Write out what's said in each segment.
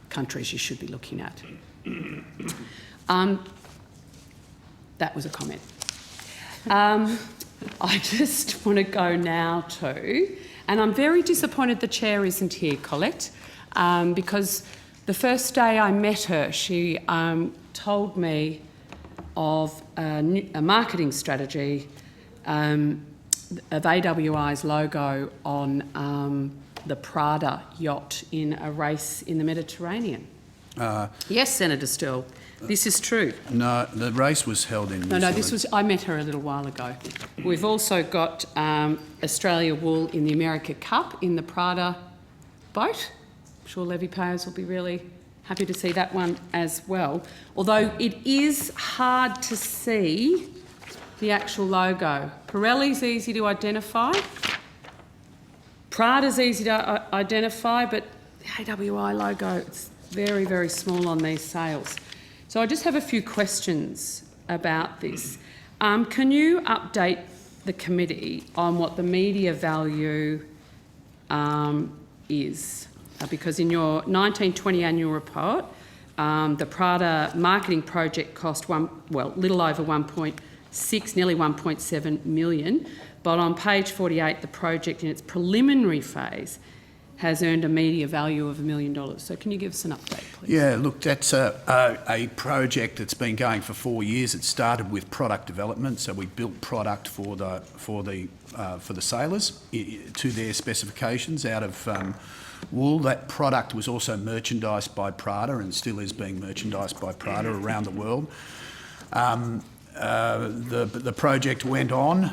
countries you should be looking at. That was a comment. I just want to go now to, and I'm very disappointed the chair isn't here, Colette, because the first day I met her, she told me of a marketing strategy of AWI's logo on the Prada yacht in a race in the Mediterranean. Yes, Senator Sterle, this is true. No, the race was held in New No, Zealand. this was, I met her a little while ago. We've also got Australia Wool in the America Cup in the Prada boat. I'm sure levy-payers will be really happy to see that one as well. Although it is hard to see the actual logo. Pirelli's easy to identify. Prada's easy to identify, but the AWI logo, it's very, very small on these sales. So I just have a few questions about this. Can you update the committee on what the media value is? Because in your 1920 annual report, the Prada marketing project cost little over 1.6, nearly 1.7 million. But on page 48, the project in its preliminary phase has earned a media value of $1 million. So can you give us an update, please? Yeah, look, that's a project that's been going for 4 years. It started with product development, so we built product for the sailors to their specifications out of wool. That product was also merchandised by Prada and still is being merchandised by Prada around the world. The project went on,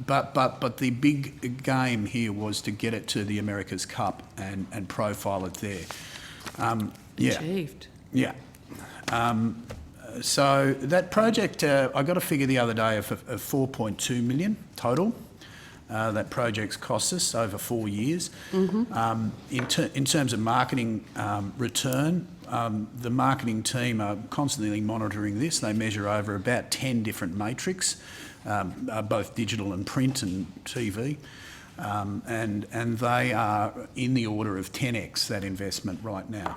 but the big game here was to get it to the America's Cup and profile it there. Achieved. Yeah. So that project, I got a figure the other day of 4.2 million total. That project's cost us over 4 years. Mm-hmm. In terms of marketing return, the marketing team are constantly monitoring this. They measure over about 10 different metrics, both digital and print and TV, and they are in the order of 10x that investment right now.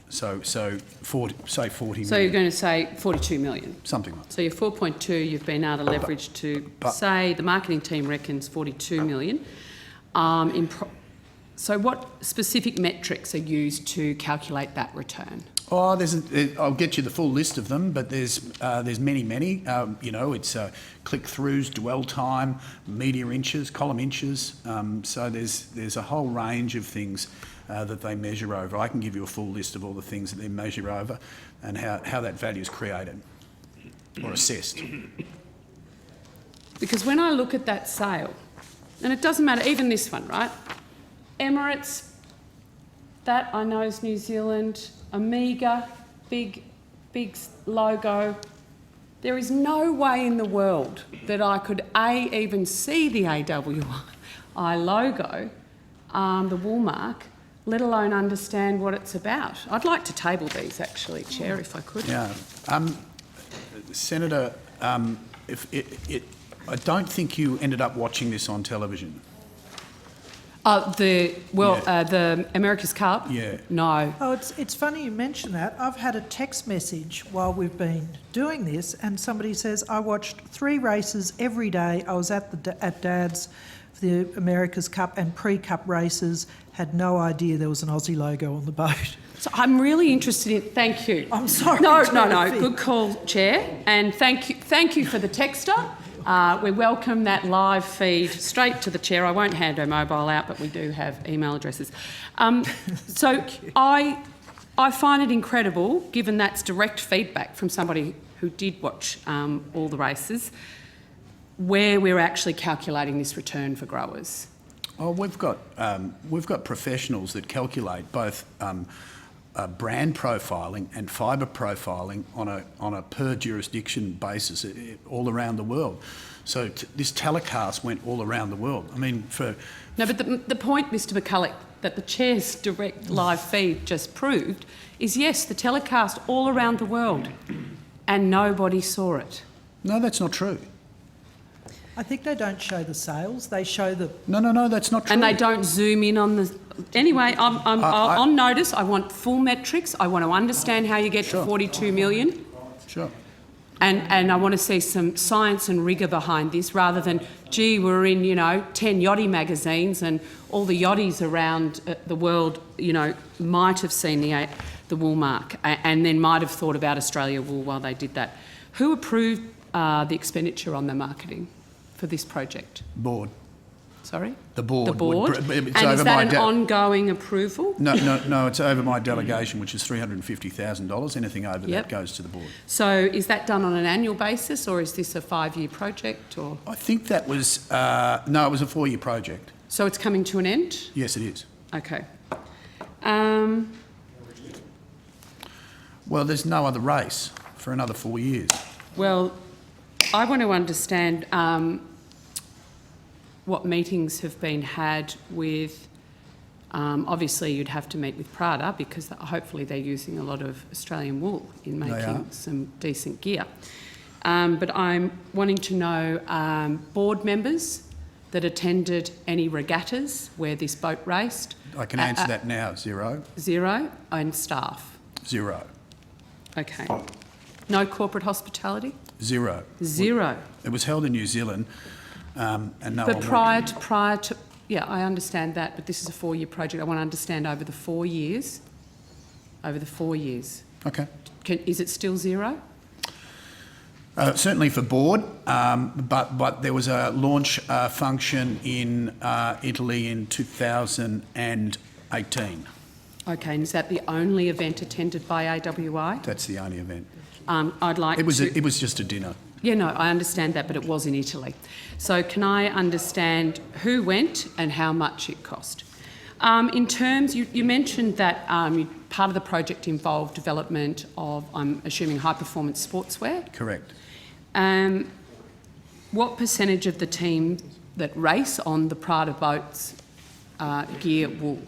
So 40 million. So you're going to say 42 million? Something like that. So your 4.2 you've been able to leverage say the marketing team reckons 42 million. So what specific metrics are used to calculate that return? Oh, I'll get you the full list of them, but there's many. It's click-throughs, dwell time, media inches, column inches. So there's a whole range of things that they measure over. I can give you a full list of all the things that they measure over and how that value is created or assessed. Because when I look at that sale, and it doesn't matter, even this one, right? Emirates, that I know is New Zealand. Omega, big logo. There is no way in the world that I could even see the AWI logo, the Woolmark, let alone understand what it's about. I'd like to table these actually, Chair, if I could. Yeah. Senator, I don't think you ended up watching this on television. The America's Cup? Yeah. No. Oh, it's funny you mention that. I've had a text message while we've been doing this, and somebody says, I watched 3 races every day. I was at Dad's for the America's Cup and pre-Cup races, had no idea there was an Aussie logo on the boat. So I'm really interested in... Thank you. I'm sorry. No. Good call, Chair. And thank you for the texter. We welcome that live feed straight to the Chair. I won't hand her mobile out, but we do have email addresses. So I find it incredible, given that's direct feedback from somebody who did watch all the races, where we're actually calculating this return for growers. Oh, we've got professionals that calculate both brand profiling and fibre profiling on a per jurisdiction basis all around the world. So this telecast went all around the world. I mean, No, but the point, Mr McCulloch, that the Chair's direct live feed just proved is, yes, the telecast all around the world and nobody saw it. No, that's not true. I think they don't show the sales. They show the... No, that's not true. And they don't zoom in on the... Anyway, I'm on notice. I want full metrics. I want to understand how you get to 42 million. Sure. And I want to see some science and rigour behind this rather than, gee, we're in, 10 yachty magazines and all the yachties around the world, might have seen the Woolmark and then might have thought about Australia Wool while they did that. Who approved the expenditure on the marketing for this project? Board. Sorry? The board. The board? It's and over is that an ongoing approval? No, it's over my delegation, which is $350,000. Anything over that goes to the board. So is that done on an annual basis or is this a 5-year project? Or I think that was... no, it was a 4-year project. So it's coming to an end? Yes, it is. Okay. Well, there's no other race for another 4 years. Well, I want to understand what meetings have been had with... obviously, you'd have to meet with Prada because hopefully they're using a lot of Australian wool in making some decent gear. But I'm wanting to know board members that attended any regattas where this boat raced. I can answer that now. 0. 0, and staff. 0. Okay. No corporate hospitality? 0. 0. It was held in New Zealand, and no. But prior to, yeah, I understand that, but this is a 4-year project. I want to understand over the 4 years. Over the 4 years. Okay. Is it still 0? Certainly for board, but there was a launch function in Italy in 2018. Okay, and is that the only event attended by AWI? That's the only event. I'd like It was just a dinner. Yeah, no, I understand that, but it was in Italy. So can I understand who went and how much it cost? In terms, you mentioned that part of the project involved development of, I'm assuming, high-performance sportswear. Correct. What percentage of the team that race on the Prada boats gear wool?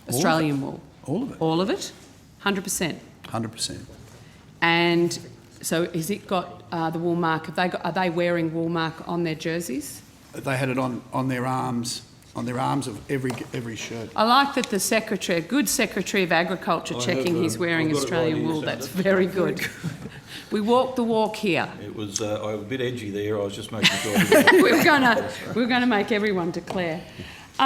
Australian wool? All of it. All of it? 100%? 100%. And so has it got the Woolmark? Are they wearing Woolmark on their jerseys? They had it on their arms of every shirt. I like that the secretary, a good Secretary of Agriculture, checking he's wearing Australian wool. That's very good. We walk the walk here. It was I was a bit edgy there. I was just making sure. We're going to make everyone declare.